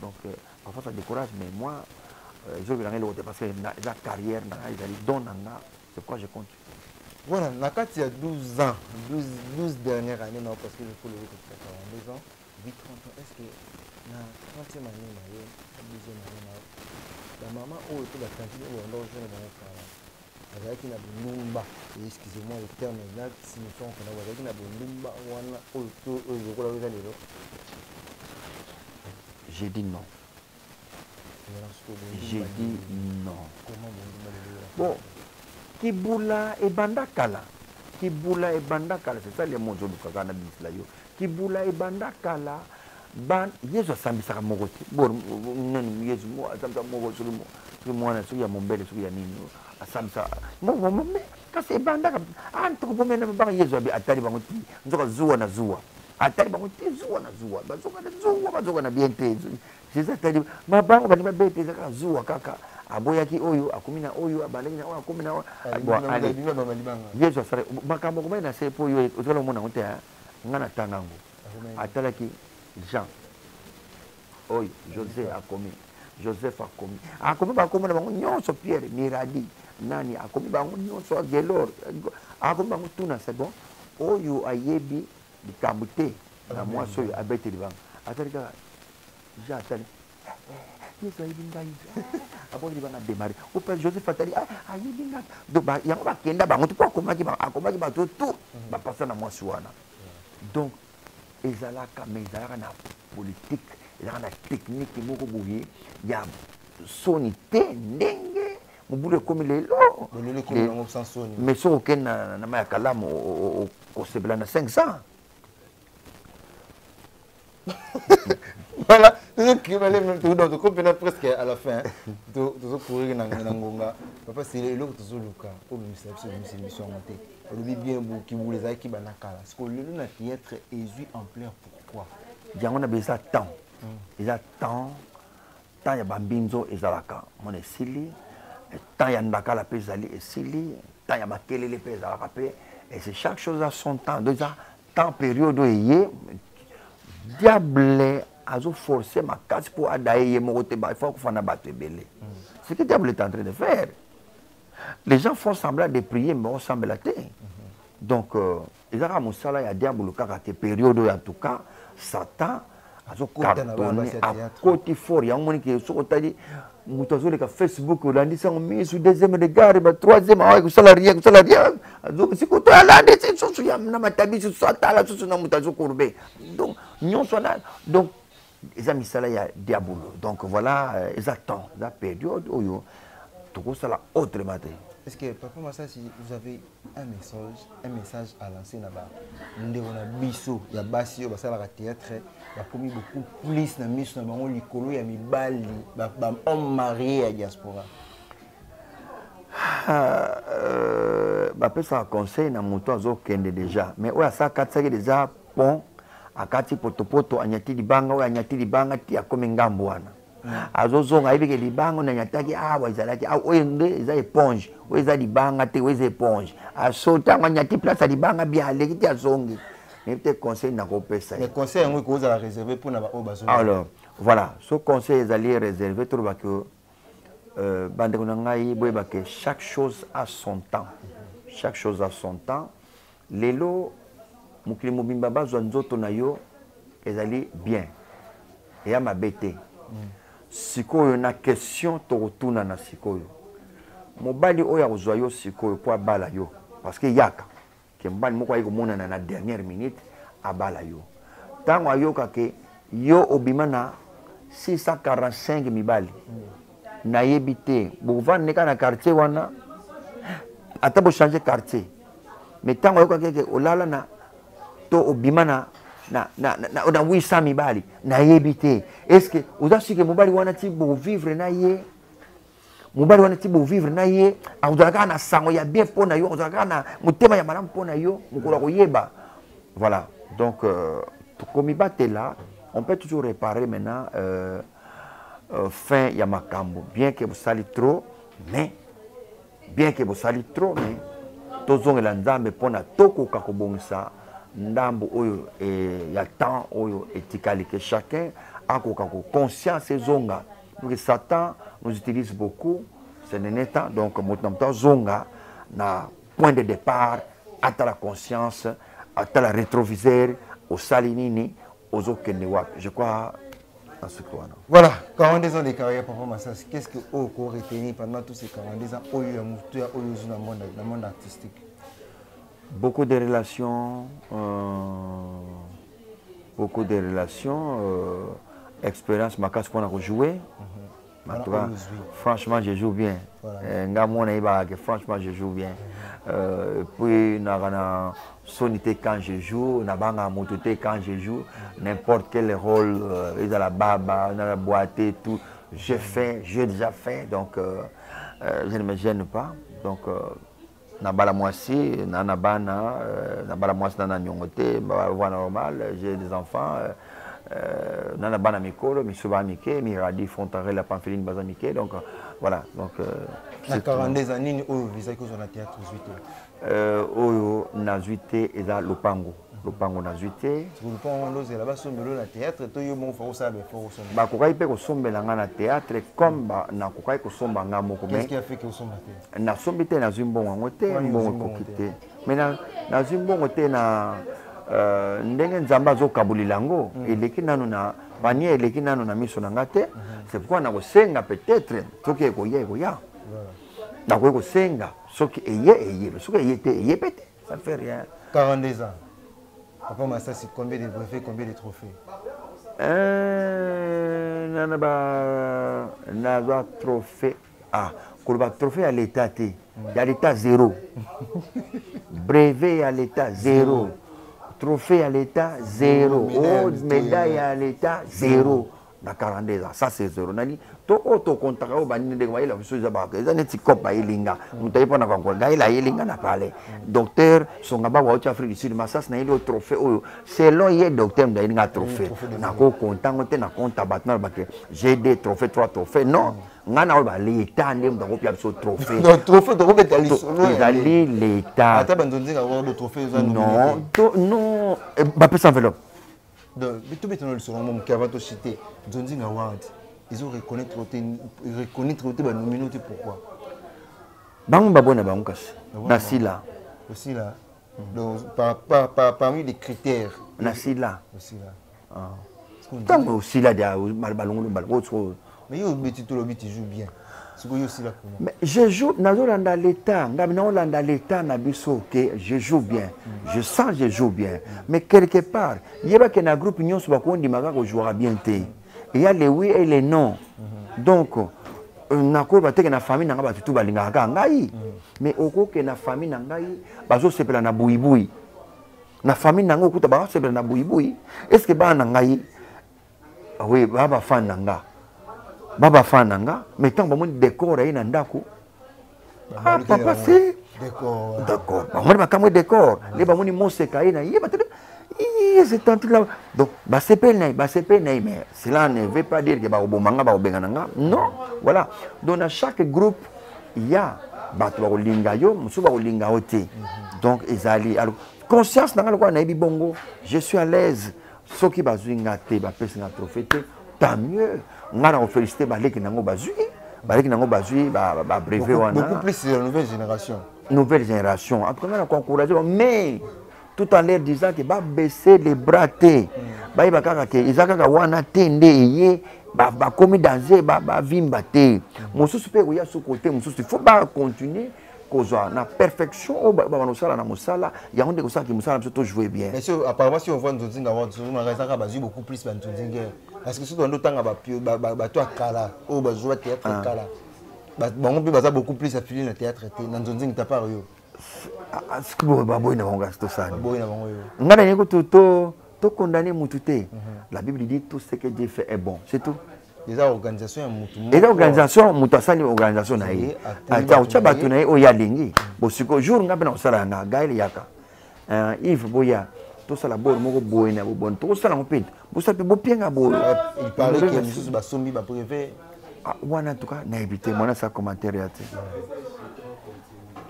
Donc, parfois ça décourage, mais moi, je vais regarder l'autre parce que la carrière, c'est pourquoi je continue. Voilà, il y a 12 ans, 12 dernières années, non, parce que je faut le dire que 42 ans, 8-30 ans, est-ce que la 3e année, la 2e année, la maman, oh, il faut la quantité, oh, alors je vais dans le travail. Avec une abonumba, excusez-moi le terme exact, si nous sommes avec une abonumba, j'ai dit non. J'ai dit non. Bon, Kibula et Bandakala. C'est ça les mots de Kakana Bislayo. kibula ebanda kala ban yesu asambisaka moko te bor nani yesu mo asambisa moko soki mwana soki ya mombele soki ya nini asambisa moko kasi ebandaka tokopomena banga yesu atali bango te nzoka zuwa na zuwa atali bango te zuwa na zuwa bazoka na bien te jésus atali mabango bani babete ezaka zuwa kaka aboyaki oyo akomi na oyo abandaki na oyo akomi na oyo yesu asala makambo komai na se po oyo ozala omona yango te nga na tanga yango atalaki Jean oyo José akomi Joseph akomi bakomi na bango nyonso Pierre Miradi nani akomi bango nyonso Gelor akomi bango tuna c'est bon oyo ayebi likambo te na mwasi oyo abeteli bango atali kaka Jean atali yesu ayebi ngai abongeli banga démarré ope Joseph atali ayebi ngai donc yango bakenda bango te po akomaki bato tu bapasa na mwasi wana donc ezalaka mais ezalaka na politique ezalaka na technique moko boye ya soni te ndenge mobulu ekomi lelo mais soki okende na mai ya kalamu okosepela na 500 voilà donc comme presque à la fin toujours courir na ngonga papa c'est le que tozoluka pour le mission monter olobi bien qui vous les a qui banakala parce que le na théâtre est en plein pourquoi yango na beza temps eza temps ya bambinzo ezalaka mona esili temps ya ndakala pe ezali esili temps ya makelele pe ezalaka pe et c'est chaque chose à son temps donc ça temps période eye diable azo forcer makasi pour adaye moko te il faut kofana bato ebele ce que diable est en train de faire les gens font semblant de prier mais on semble la terre donc ezaka mosala ya diable kaka te période en tout cas Satan azo cartonné à côté fort yango moni ke soko tali moto azoleka Facebook olandi sango misu deuxième regard ba troisième awa kusala rien azo sikoto alandi soso ya na matabi soso atala soso na moto azokorbe donc nyonso na donc eza misala ya diabolo donc voilà exactement la période oyo tokosala autrement te. Est-ce que Papa Massa, si vous avez un message à lancer là-bas, nous avons biso, il y a basio, il y a théâtre, il y a commis beaucoup plus na mission, il y a l'écolo, il y a mis bali, il y a homme marié à diaspora. Bah ça conseil na moto azo kende déjà, mais oya ça katsa déjà pont akati potopoto anyati libanga oya anyati libanga ti akomi ngambo wana. Azozonga ibike libango na nyataki awa izalaki oyo nde eza éponge oyo eza libanga te oyo eza éponge asota ngo nyati place libanga bien aleki ti azongi mais peut-être conseil na kopesa mais conseil yango ko za réservé pour na ba bazonga alors voilà ce conseil ezali réservé to ba que bande ko ngai boyeba que chaque chose a son temps lelo mukili mobimba bazwa nzoto na yo ezali bien et ya mabete sikoyo na question tokotuna na sikoyo mobali oyo akozwa yo sikoyo po abala yo parce que yaka ke mobali moko ayi komonana na dernière minute abala yo ntango ayoka ke yo obima na 645 mibali nayebi te bovanda neka na quartier wana ata bochange quartier mais ntango ayoka keke olala na to obima na 800 mibali nayebi te est-ce que oza sike mobali wana ti bovivre na ye azalaka na sango ya bien mpo na yo azalaka na motema ya malamu mpo na yo mokolo koyeba voilà donc tokomi batela on peut toujours réparer maintenant fin ya makambo bien que bosali trop mais tozongela nzambe mpo na tokoka kobongisa ndambo oyo ya temps oyo etikali que chacun a conscience ezonga donc Satan nous utilise beaucoup c'est n'est temps donc motamta zonga na point de départ ata la conscience ata la rétroviseur au salinini aux okende wapi je crois à ce quoi voilà 42 ans de carrière Papa Massa qu'est-ce que vous avez retenu pendant tous ces 42 ans oyo ya mutu ya oyo dans le monde artistique. Beaucoup de relations, expérience, ma casse pour jouer. Franchement, je joue bien. Franchement, je joue bien. puis na sonité quand je joue, na banga mototé quand je joue, n'importe quel rôle, ils ont la baba, dans la boîte et tout, j'ai déjà fait, donc je ne me gêne pas. Donc, na bala moisi, na bala moisi na nyongote, voie normal, j'ai des enfants, na bana mikolo, misuba mike, miradi fontare la pampheline bazamike, donc voilà, donc na 42 ans nini oyo visa ko na théâtre zuité oyo na zuité eza lopango na zuité lopango loze la basombelo na théâtre to yo mon fa osala effort osomba ba kokai pe ko sombela nga na théâtre comme ba na kokai ko somba nga moko mais qu'est-ce qui a fait que osomba te na sombi te na zimbongo ngote mbongo kokite mais na zimbongo te na ndenge nzamba azokabulila yango eleki nano na banie eleki nano na miso na nga te c'est pourquoi na kosenga peut-être soki ekoya nakoki kosenga soki eye soki eye te eye pe te ça ne fait rien. 42 ans papa Massassi, combien de brevets, combien de trophées? Nana trophée. Ah, trophée à l'état T. Il y a l'état 0. Brevet à l'état 0. Trophée à l'état 0. Médaille à l'état 0. Na 42 ans, ça c'est 0. Nani to auto contact au bani de la chose ba que ça neti kopa ilinga. Mutai pona kwa kwa ila ilinga na pale. Docteur songaba wa Afrique du Sud Massas na ile trophée oyo. Selon ye docteur nda ilinga trophée. Na ko contant te na compte batna ba que j'ai des trophées 3 trophées. Non. Ngana ba l'état ndem da ko pia so trophée. Non, trophée to ko betali solo. Ezali l'état. Ata bandonzinga wa le trophée za non. Non, ba pesa enveloppe. Donc, tout le monde sur mon cavant au cité, Zonzing Award, ils ont reconnaître les nominautés pourquoi? Bang babona bangas. Nasila. Aussi là. Donc, parmi les critères. Nasila. Aussi là. Tant aussi là, il mais il y a tout le but, tu joues bien. Mais je joue dans l'état, dans l'état, je joue bien. Je sens que je joue bien. Mais quelque part, il y a un groupe qui jouera bien. Il y a les oui et les non. Donc, na famille na tout balingaka ngai. Mais oko ke na famille na ngai, bazo sepela na buibui. Na famille na ngokuta bazo sepela na buibui. Est-ce que ba na ngai? Oui, baba fan na nga. Baba fananga, mais tant que je décore et nandako. Ah, papa, c'est. Décor. D'accord. Moi, je décore. Les bamoni monseka et naïe. C'est tant là. Donc, c'est pas naïe, mais cela ne veut pas dire que Baobomanga, Baobengananga. Non. Voilà. Donc, dans chaque groupe, il y a Batwa Lingayo, Moussouba Lingaote. Donc, ils allaient. Alors, conscience, bongo. Je suis à l'aise. Ce qui va zingate, va faire un trophée. Tant mieux. On a félicité Balek Nango Bazui. Balek Nango Bazui, brevet. Beaucoup plus de la nouvelle génération. Nouvelle génération. En tout cas, on a encouragé. Mais, tout en leur disant que va baisser les bras. Ils ont commis danger, il faut continuer. La perfection, il y a des choses qui jouer bien. Apparemment, si on voit Nzonzinga, on a beaucoup plus de Nzonzinga. Parce que si on a autant de Kala, ou de théâtre Kala, on peut beaucoup plus affilié dans le théâtre. Nzonzinga, tu n'as pas eu. Est-ce que vous avez tout condamné Moutouté? La Bible dit tout ce que Dieu fait est bon. C'est tout. Les organisations, les organisations, mutasani organisation na hii. Acha uchaba tunai oyalingi. Bosiko jour ngabe na usala na gaile yaka. If boya to sala bor moko boyena bo bon to sala ngopinto. Bosape bo pienga bo. Il parlait que les ba sombi ba privé. Wana en tout cas na éviter moi na sa commentaire yaté.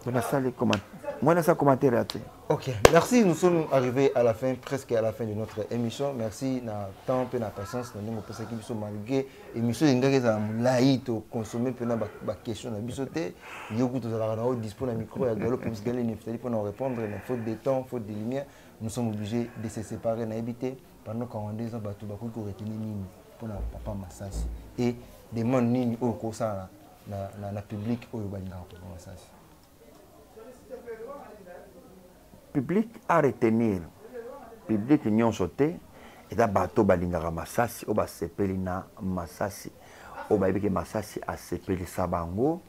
On a ça les commentaires. Moi, ça commentaire. Ok, merci. Nous sommes arrivés à la fin, presque à la fin de notre émission. Merci na temps et na patience. Nous avons pensé que nous malgré émission de consommer ba question na bisoté. Yoku to zala na dispo na micro ya galo pour nous répondre. Mais faute de temps, faute de lumière, nous sommes obligés de se séparer na habiter pendant 42 ans bato ba ko retenir nini pour na papa Massassi et demande nini au kosa na public au balinga papa Massassi. Public à retenir. Public n'y ont sauté. Et d'abord, bateau balingara Massassi, au bas sepeli na Massassi, au bas que Massassi a sepeli Sabango.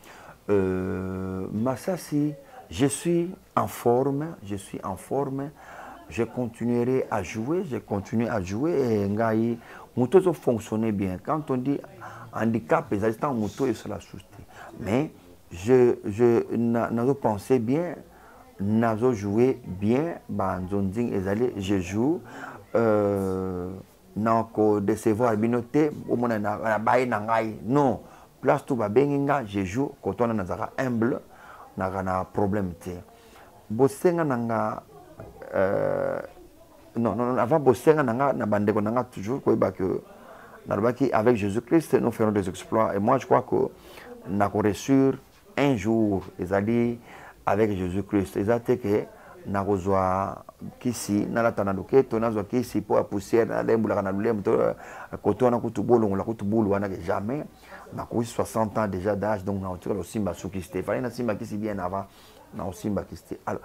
Massassi je suis en forme, je continuerai à jouer, et ngai moto fonctionner bien. Quand on dit handicap, les assistants moto et cela souci. Mais je pensé bien, je joué bien, je joue, nako décevoir binoté, au moins non, place tout va bien, je joue, quand on a humble, n'a problème. Bosenga nanga, non, avant Bosenga nanga, na bandeko nanga toujours, avec Jésus-Christ, nous ferons des exploits. Et moi, je crois que nous avons reçu un jour, ils avec Jésus-Christ. Ils ont dit que nous avons ici, nous avons ici pour la poussière, jamais. Nous avons 60 ans déjà d'âge, donc nous avons aussi Simba-Soukiste. Il fallait que Simba qui bien avant, nous avons Simba-Kiste. Alors,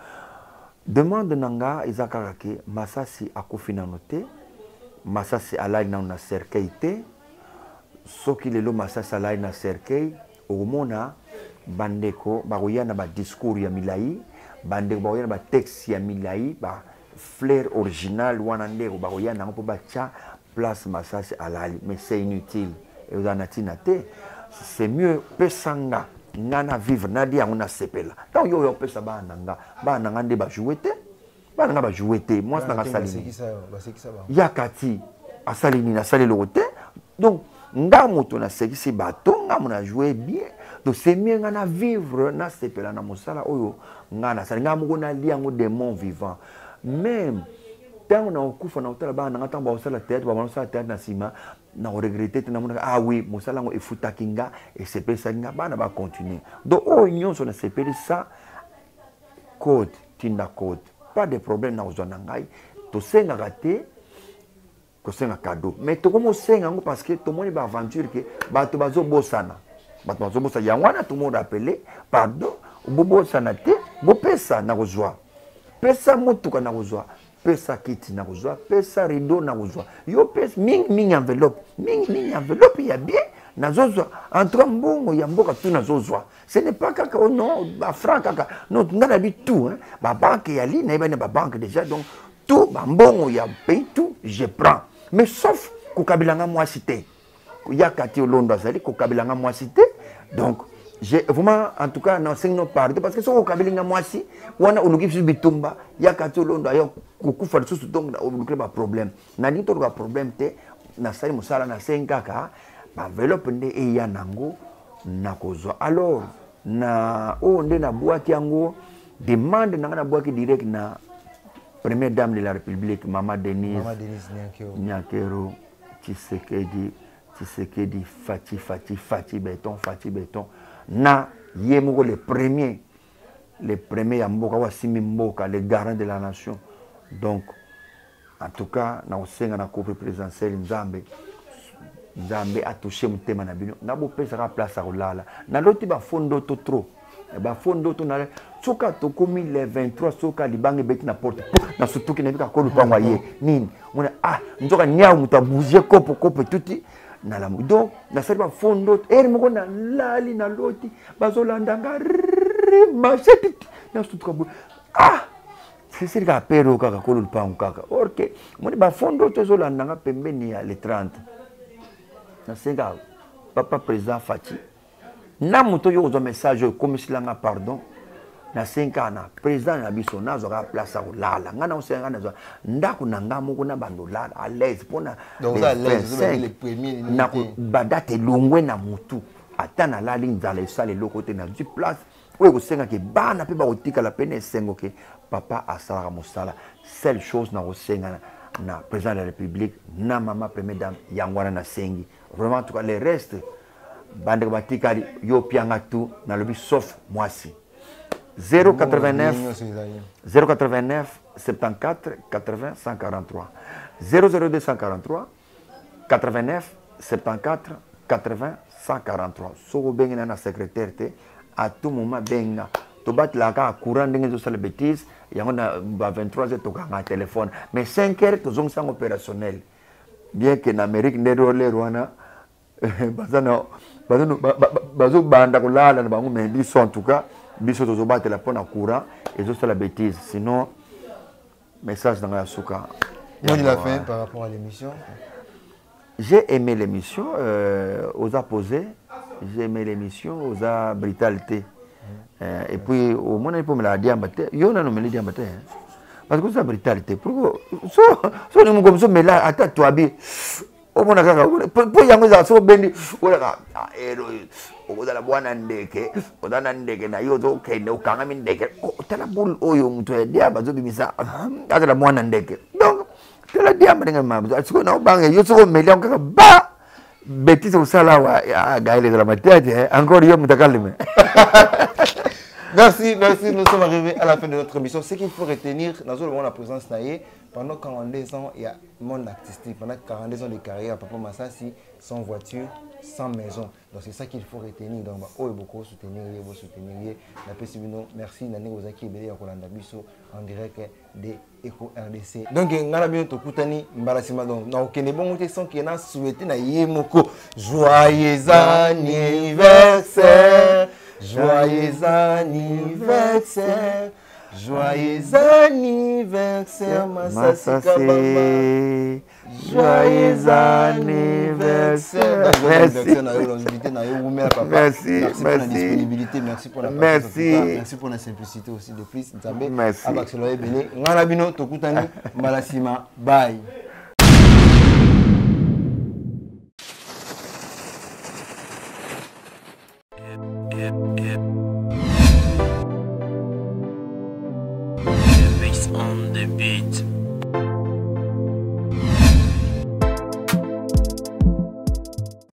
demande Nanga, Isaac que Massasi a confiné noté. Masasi alai na cercueil te soki lelo masasi alai na cercueil omona bandeko bakoya na ba discours ya milai bandeko bakoya na ba texte ya milai ba flair original wana ndeko bakoya na po bacha place masasi alali, mais c'est inutile et vous en te c'est mieux pesanga ngana vivre na dia on a sepela tant yo pesa ba nanga nde ba jouer te bana ba jouer te moi ça na salini ya kati asalini na salé lote donc nga moto na sekisi bato nga mona jouer bien donc c'est mieux nga vivre na sepela na mosala oyo nga na sali nga moko na liango démon vivant même tant na okufa na otala bana nga tamba osala tête ba osala tête na sima na regretter na mona ah oui mosala ngo efutaki nga et sepesa nga bana ba continuer donc o nyonso na sepeli ça code tinda code. Pas de problème na ozona ngai to senga raté ko senga cadeau mais to comme senga parce que to moni ba aventure que bato bazo bosana yangwana to mo rappeler pardon bobo sana te bo pesa na kozwa pesa motuka na kozwa pesa kiti na kozwa pesa rideau na kozwa yo pesa mingi enveloppe ya bien na zozwa en tout cas mbongo ya mboka tout na zozwa ce n'est pas kaka oh non ba franc kaka non ngana bi tout hein ba banque ya li na ba banque déjà donc tout ba mbongo ya pays tout je prends mais sauf ko kabilanga moi cité ya kati olondo azali ko kabilanga moi cité donc j'ai vraiment en tout cas non c'est non pardon parce que so ko kabilinga moi si wana uluki bisu bitumba ya kati olondo ayo ko kufa susu donc na uluki ba problème na ni to ba problème te na sali musala na 5 kaka ba enveloppe nde eya nango nakozwa alors na o nde na boîte yango demande nanga na boîte direct na première dame de la République Maman Denise Nyakero Tshisekedi Fati Béton na yemoko le premier ya mboka wa simi mboka le garant de la nation donc en tout cas na osenga na couple présidentiel Nzambe a touché mutema na bino na bo pesa ka place à kolala na loti ba fondo to trop ba fondo to na soka to komi le 23 soka libange beti na porte na surtout ki na bika ko lupangwa ye nini mona nzoka nyao mutabuje kopo tuti na la donc na sali ba fondo moko na lali na loti bazolanda nga machete na surtout c'est ka pero kaka ko lupango kaka orke moni ba fondo to zolanda nga pembeni ya le 30 na senga papa président Fati na moto yo zo message comme silanga pardon na senga na président na biso na zo ka place à lala nga na osenga na zo ndako na nga moko na bando lala à l'aise pona donc ça les premiers na badate longwe na mutu atana lali nzala esale lokote na du place oyo kosenga ke bana pe ba otika la pene sengo ke papa asala mosala seule chose na osenga na président de la République na maman première dame yangwana na sengi vraiment en tout cas les restes bande batikali yo pianga tout na lobi sauf moi si 089 74 80 143 00243 89 74 80 143 soko benga na secrétaire te à tout moment benga to bat la ka courant ndenge zo sala bêtise yango na 23h to ka téléphone mais 5h to zong sang opérationnel bien que en Amérique ndero le rwana bazana bazo banda ko lala na bango mais biso en tout cas biso tozobatela mpo na courant ezosala bêtise sinon message na ngai ya suka. Mot de la fin par rapport à l'émission. J'ai aimé l'émission aux posé, j'ai aimé l'émission aux brutalité. Et puis au moins il faut me la dire yo na no me la dire parce que ça brutalité pour so ni comme ça mais là ata toi bi au moins kaka pour yango za so bendi wala ero okozala bwana ndeke odana ndeke na yo zo kende ukanga mi ndeke tala bul oyo mtu ya dia bazo bimisa atala mwana ndeke donc tala dia madenga mabu asiko na obanga yo so melia kaka ba bêtise au sala wa gaile de la matière encore yo mutakalime. Merci, merci. Nous sommes arrivés à la fin de notre émission. Ce qu'il faut retenir, dans le monde de la présence, pendant 42 ans, il y a le monde artistique. Pendant 42 ans de carrière, Papa Massassi, sans voiture, sans maison. Donc c'est ça qu'il faut retenir. Donc, oh, beaucoup soutenir, merci. Nani Ozaki Bele Yakolanda Biso en direct de Eco RDC. Donc, on a bien tout Koutani, Mbalasima. Donc, on a bon son qui a souhaité na Yemoko. Joyeux anniversaire! Joyeux anniversaire, joyeux anniversaire, Massassi Kabamba. Joyeux anniversaire. Merci. Merci pour la disponibilité, merci pour la patience, merci pour la simplicité aussi de plus. Merci. Ngalabino Tokutani, Mbalasima, bye. On the beat.